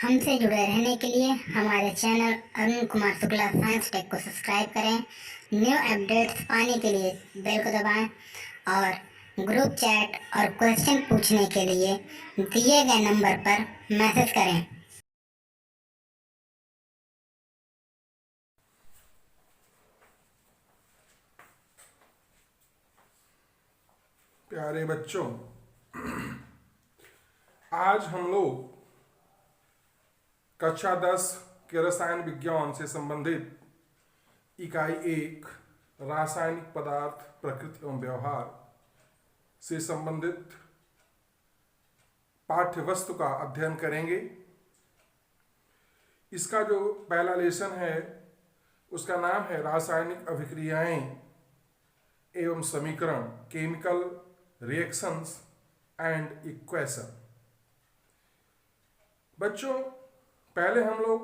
हमसे जुड़े रहने के लिए हमारे channel Arun Kumar Shukla science tech को सब्सक्राइब करें। न्यू अपडेट्स पाने के लिए बेल को दबाएं और ग्रुप चैट और क्वेश्चन पूछने के लिए दिए गए नंबर पर मैसेज करें। प्यारे बच्चों, आज हम लोग कक्षा 10 के रसायन विज्ञान से संबंधित इकाई 1 रासायनिक पदार्थ प्रकृति एवं व्यवहार से संबंधित पाठ्य वस्तु का अध्ययन करेंगे। इसका जो पहला लेसन है उसका नाम है रासायनिक अभिक्रियाएं एवं समीकरण, केमिकल रिएक्शंस एंड इक्वेशन। बच्चों, पहले हम लोग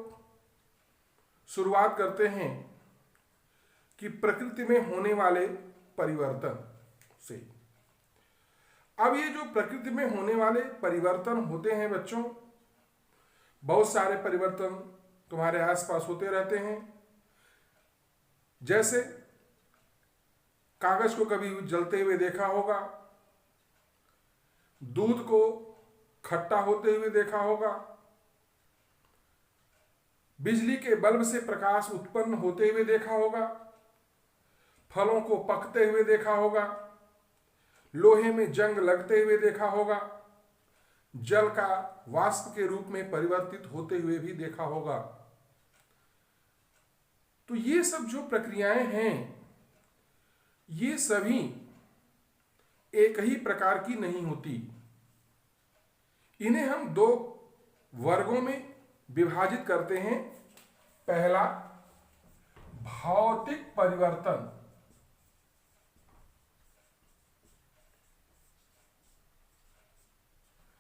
शुरुआत करते हैं कि प्रकृति में होने वाले परिवर्तन से। अब ये जो प्रकृति में होने वाले परिवर्तन होते हैं बच्चों, बहुत सारे परिवर्तन तुम्हारे आसपास होते रहते हैं। जैसे कागज को कभी जलते हुए देखा होगा, दूध को खट्टा होते हुए देखा होगा, बिजली के बल्ब से प्रकाश उत्पन्न होते हुए देखा होगा, फलों को पकते हुए देखा होगा, लोहे में जंग लगते हुए देखा होगा, जल का वाष्प के रूप में परिवर्तित होते हुए भी देखा होगा। तो ये सब जो प्रक्रियाएं हैं ये सभी एक ही प्रकार की नहीं होती। इन्हें हम दो वर्गों में विभाजित करते हैं। पहला, भौतिक परिवर्तन,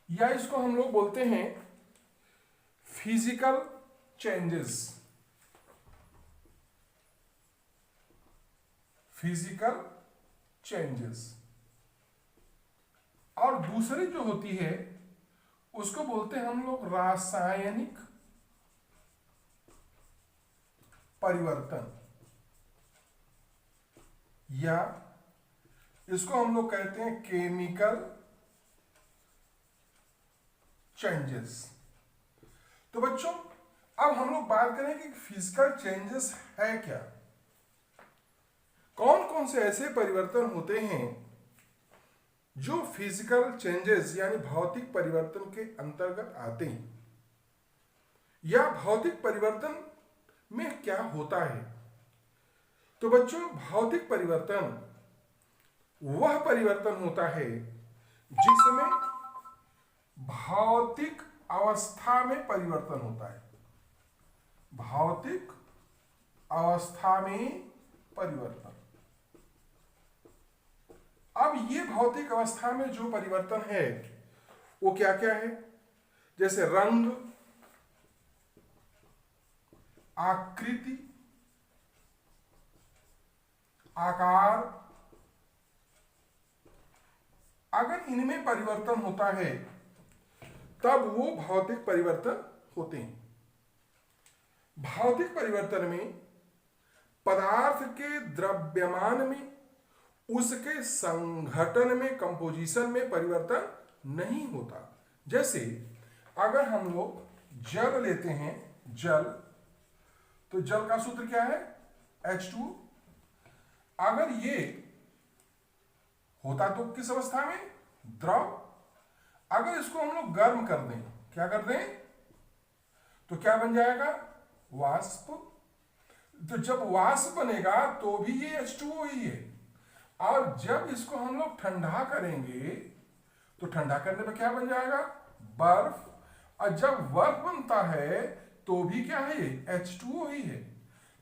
या इसको हम लोग बोलते हैं फिजिकल चेंजेस। Physical changes. और दूसरी जो होती है उसको बोलते हैं हम लोग रासायनिक परिवर्तन, या इसको हम लोग कहते हैं केमिकल चेंजेस। तो बच्चों, अब हम लोग बात करें कि फिजिकल चेंजेस है क्या, कौन कौन से ऐसे परिवर्तन होते हैं जो फिजिकल चेंजेस यानी भौतिक परिवर्तन के अंतर्गत आते हैं, या भौतिक परिवर्तन में क्या होता है। तो बच्चों, भौतिक परिवर्तन वह परिवर्तन होता है जिसमें भौतिक अवस्था में परिवर्तन होता है। भौतिक अवस्था में परिवर्तन। अब ये भौतिक अवस्था में जो परिवर्तन है वो क्या क्या है? जैसे रंग, आकृति, आकार। अगर इनमें परिवर्तन होता है तब वो भौतिक परिवर्तन होते हैं। भौतिक परिवर्तन में पदार्थ के द्रव्यमान में, उसके संघटन में, कंपोजिशन में परिवर्तन नहीं होता। जैसे अगर हम लोग जल लेते हैं, जल, तो जल का सूत्र क्या है? H2। अगर ये होता तो किस अवस्था में? द्रव। अगर इसको हम लोग गर्म कर दें, क्या कर दें, तो क्या बन जाएगा? वाष्प। तो जब वाष्प बनेगा तो भी ये H2O ही है। और जब इसको हम लोग ठंडा करेंगे तो ठंडा करने पे क्या बन जाएगा? बर्फ। और जब बर्फ बनता है तो भी क्या है? ये H2O ही है।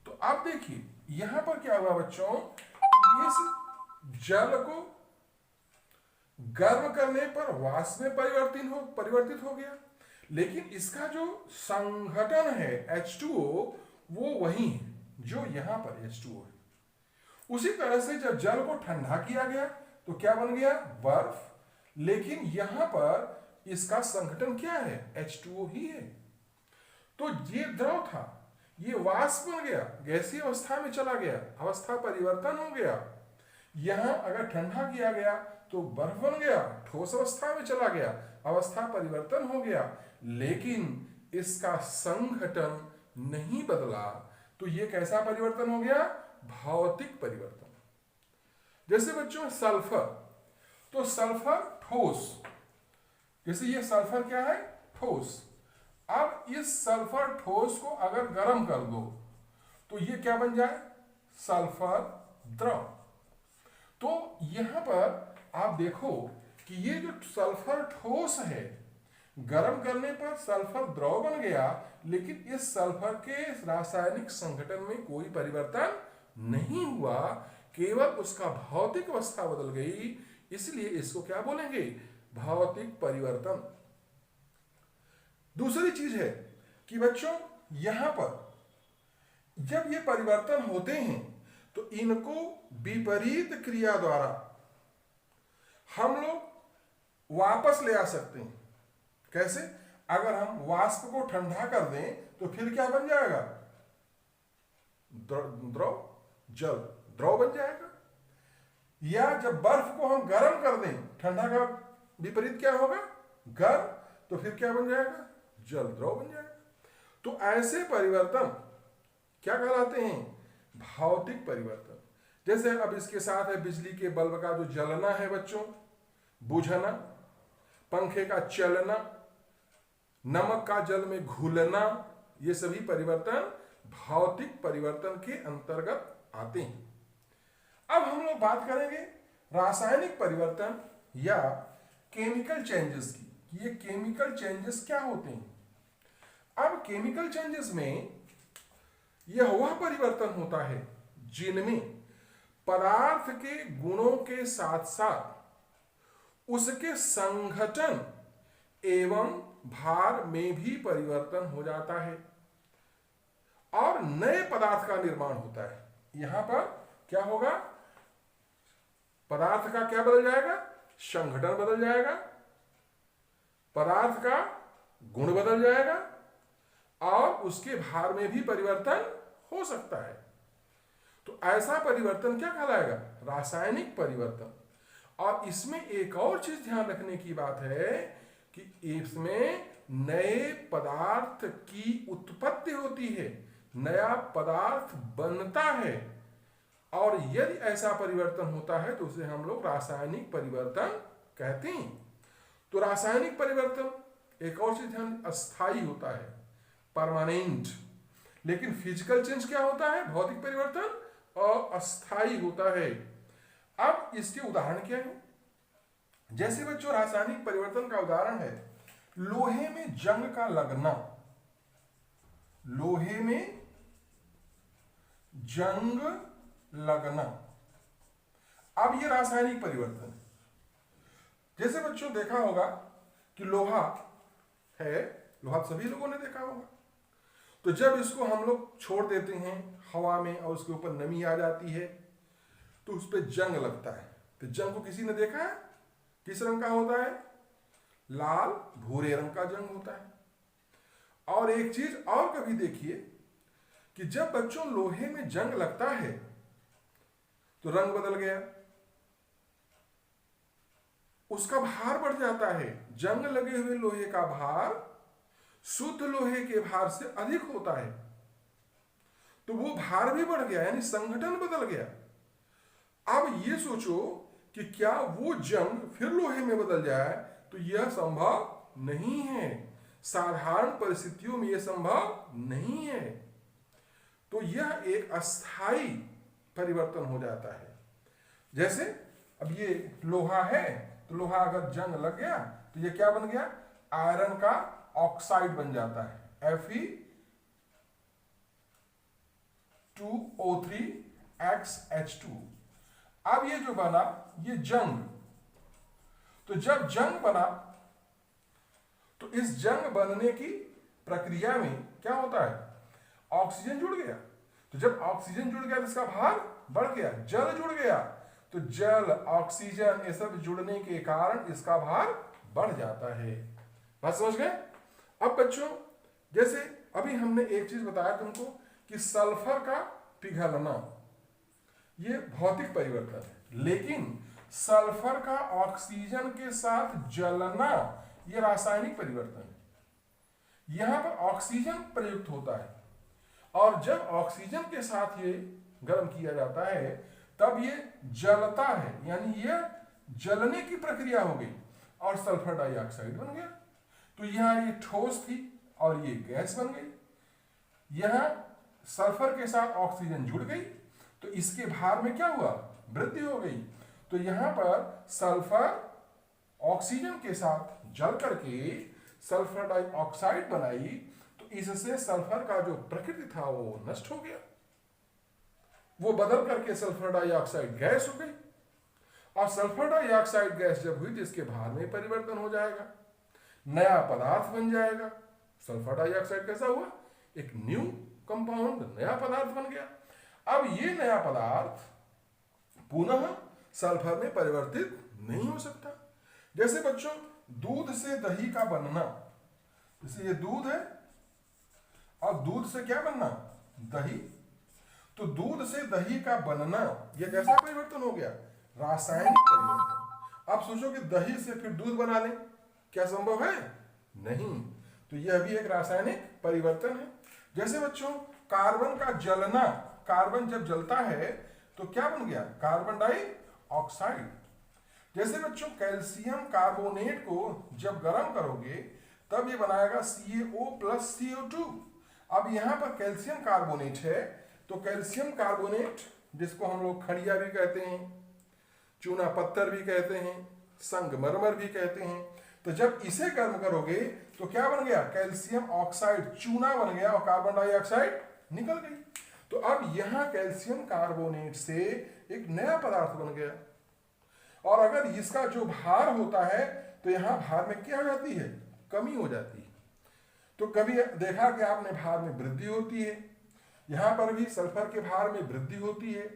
तो अब देखिए यहां पर क्या हुआ बच्चों, इस जल को गर्म करने पर वाष्प में परिवर्तित हो गया, लेकिन इसका जो संघटन है H2O वो वही है जो यहां पर H2O है। उसी तरह से जब जल को ठंडा किया गया तो क्या बन गया? बर्फ। लेकिन यहां पर इसका संघटन क्या है? H2O ही है। तो ये द्रव था, ये वाष्प बन गया, गैसीय अवस्था में चला गया, अवस्था परिवर्तन हो गया। यहां अगर ठंडा किया गया तो बर्फ बन गया, ठोस अवस्था में चला गया, अवस्था परिवर्तन हो गया, लेकिन इसका संघटन नहीं बदला। तो ये कैसा परिवर्तन हो गया? भौतिक परिवर्तन। जैसे बच्चों सल्फर, तो सल्फर ठोस, जैसे ये सल्फर क्या है? ठोस। अब इस सल्फर ठोस को अगर गर्म कर दो तो ये क्या बन जाए? सल्फर द्रव। तो यहां पर आप देखो कि ये जो सल्फर ठोस है, गर्म करने पर सल्फर द्रव बन गया, लेकिन इस सल्फर के रासायनिक संघटन में कोई परिवर्तन नहीं हुआ, केवल उसका भौतिक अवस्था बदल गई। इसलिए इसको क्या बोलेंगे? भौतिक परिवर्तन। दूसरी चीज है कि बच्चों यहां पर जब ये परिवर्तन होते हैं तो इनको विपरीत क्रिया द्वारा हम लोग वापस ले आ सकते हैं। कैसे? अगर हम वाष्प को ठंडा कर दें तो फिर क्या बन जाएगा? द्रव, जल, द्रव बन जाएगा। या जब बर्फ को हम गर्म कर दें, ठंडा का विपरीत क्या होगा? गर्म, तो फिर क्या बन जाएगा? जल, द्रव बन जाएगा। तो ऐसे परिवर्तन क्या कहलाते हैं? भौतिक परिवर्तन। जैसे अब इसके साथ है बिजली के बल्ब का जो जलना है बच्चों, बुझना, पंखे का चलना, नमक का जल में घुलना, ये सभी परिवर्तन भौतिक परिवर्तन के अंतर्गत आते हैं। अब हम लोग बात करेंगे रासायनिक परिवर्तन या केमिकल चेंजेस की, कि ये केमिकल चेंजेस क्या होते हैं। अब केमिकल चेंजेस में यह वह परिवर्तन होता है जिनमें पदार्थ के गुणों के साथ साथ उसके संघटन एवं भार में भी परिवर्तन हो जाता है और नए पदार्थ का निर्माण होता है। यहां पर क्या होगा? पदार्थ का क्या बदल जाएगा? संघटन बदल जाएगा, पदार्थ का गुण बदल जाएगा और उसके भार में भी परिवर्तन हो सकता है। तो ऐसा परिवर्तन क्या कहलाएगा? रासायनिक परिवर्तन। और इसमें एक और चीज ध्यान रखने की बात है कि इसमें नए पदार्थ की उत्पत्ति होती है, नया पदार्थ बनता है, और यदि ऐसा परिवर्तन होता है तो उसे हम लोग रासायनिक परिवर्तन कहते हैं। तो रासायनिक परिवर्तन एक और चीज ध्यान, अस्थायी होता है, परमानेंट। लेकिन फिजिकल चेंज क्या होता है? भौतिक परिवर्तन और अस्थायी होता है। अब इसके उदाहरण क्या है? जैसे बच्चों रासायनिक परिवर्तन का उदाहरण है लोहे में जंग का लगना, लोहे में जंग लगना। अब ये रासायनिक परिवर्तन है। जैसे बच्चों देखा होगा कि लोहा है, लोहा सभी लोगों ने देखा होगा। तो जब इसको हम लोग छोड़ देते हैं हवा में और उसके ऊपर नमी आ जाती है तो उस पर जंग लगता है। तो जंग को किसी ने देखा है? किस रंग का होता है? लाल भूरे रंग का जंग होता है। और एक चीज और कभी देखिए कि जब बच्चों लोहे में जंग लगता है तो रंग बदल गया, उसका भार बढ़ जाता है। जंग लगे हुए लोहे का भार शुद्ध लोहे के भार से अधिक होता है, तो वो भार भी बढ़ गया, यानी संघटन बदल गया। अब ये सोचो कि क्या वो जंग फिर लोहे में बदल जाए, तो यह संभव नहीं है। साधारण परिस्थितियों में यह संभव नहीं है। तो यह एक अस्थाई परिवर्तन हो जाता है। जैसे अब ये लोहा है, तो लोहा अगर जंग लग गया तो ये क्या बन गया? आयरन का ऑक्साइड बन जाता है, Fe2O3XH2। अब ये जो बना ये जंग, तो जब जंग बना तो इस जंग बनने की प्रक्रिया में क्या होता है? ऑक्सीजन जुड़ गया। तो जब ऑक्सीजन जुड़ गया तो इसका भार बढ़ गया, जल जुड़ गया, तो जल ऑक्सीजन ये सब जुड़ने के कारण इसका भार बढ़ जाता है। बात समझ गए? अब बच्चों जैसे अभी हमने एक चीज बताया तुमको कि सल्फर का पिघलना ये भौतिक परिवर्तन है, लेकिन सल्फर का ऑक्सीजन के साथ जलना ये रासायनिक परिवर्तन है। यहां पर ऑक्सीजन प्रयुक्त होता है और जब ऑक्सीजन के साथ ये गर्म किया जाता है तब ये जलता है, यानी ये जलने की प्रक्रिया हो गई और सल्फर डाइऑक्साइड बन गया। तो यहां ये ठोस थी और ये गैस बन गई। यहां सल्फर के साथ ऑक्सीजन जुड़ गई तो इसके भार में क्या हुआ, वृद्धि हो गई। तो यहां पर सल्फर ऑक्सीजन के साथ जल करके सल्फर डाइऑक्साइड बनाई, तो इससे सल्फर का जो प्रकृति था वो नष्ट हो गया, वो बदल करके सल्फर डाइऑक्साइड गैस हो गई। और सल्फर डाइऑक्साइड गैस जब हुई तो इसके भार में परिवर्तन हो जाएगा, नया पदार्थ बन जाएगा। सल्फर डाइऑक्साइड कैसा हुआ, एक न्यू कंपाउंड, नया पदार्थ बन गया। अब ये नया पदार्थ पुनः सल्फर में परिवर्तित नहीं हो सकता। जैसे बच्चों दूध से दही का बनना, जैसे ये दूध है और दूध से क्या बनना, दही। तो दूध से दही का बनना ये कैसा परिवर्तन हो गया, रासायनिक परिवर्तन। आप सोचो कि दही से फिर दूध बना लें, क्या संभव है, नहीं। तो यह भी एक रासायनिक परिवर्तन है। जैसे बच्चों कार्बन का जलना, कार्बन जब जलता है तो क्या बन गया, कार्बन डाइऑक्साइड। जैसे बच्चों कैल्शियम कार्बोनेट को जब गर्म करोगे तब ये बनाएगा CaO प्लस CO2। अब यहां पर कैल्शियम कार्बोनेट है, तो कैल्शियम कार्बोनेट जिसको हम लोग खड़िया भी कहते हैं, चूना पत्थर भी कहते हैं, संगमरमर भी कहते हैं, तो जब इसे गर्म करोगे तो क्या बन गया, कैल्शियम ऑक्साइड, चूना बन गया और कार्बन डाइऑक्साइड निकल गई। तो अब यहां कैल्शियम कार्बोनेट से एक नया पदार्थ बन गया। और अगर इसका जो भार होता है तो यहां भार में क्या हो जाती है, कमी हो जाती है। तो कभी देखा कि आपने भार में वृद्धि होती है, यहां पर भी सल्फर के भार में वृद्धि होती है,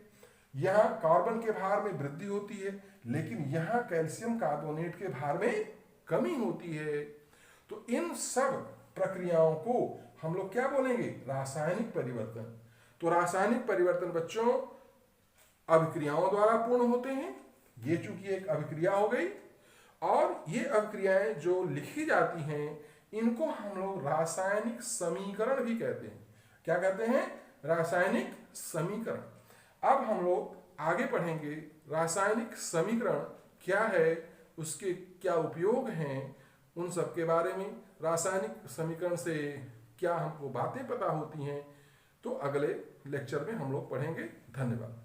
यहां कार्बन के भार में वृद्धि होती है, लेकिन यहां कैल्शियम कार्बोनेट के भार में कमी होती है। तो इन सब प्रक्रियाओं को हम लोग क्या बोलेंगे, रासायनिक परिवर्तन। तो रासायनिक परिवर्तन बच्चों अभिक्रियाओं द्वारा पूर्ण होते हैं। ये चूंकि एक अभिक्रिया हो गई, और ये अभिक्रियाएं जो लिखी जाती हैं इनको हम लोग रासायनिक समीकरण भी कहते हैं। क्या कहते हैं, रासायनिक समीकरण। अब हम लोग आगे पढ़ेंगे रासायनिक समीकरण क्या है, उसके क्या उपयोग हैं, उन सब के बारे में। रासायनिक समीकरण से क्या हमको बातें पता होती हैं, तो अगले लेक्चर में हम लोग पढ़ेंगे। धन्यवाद।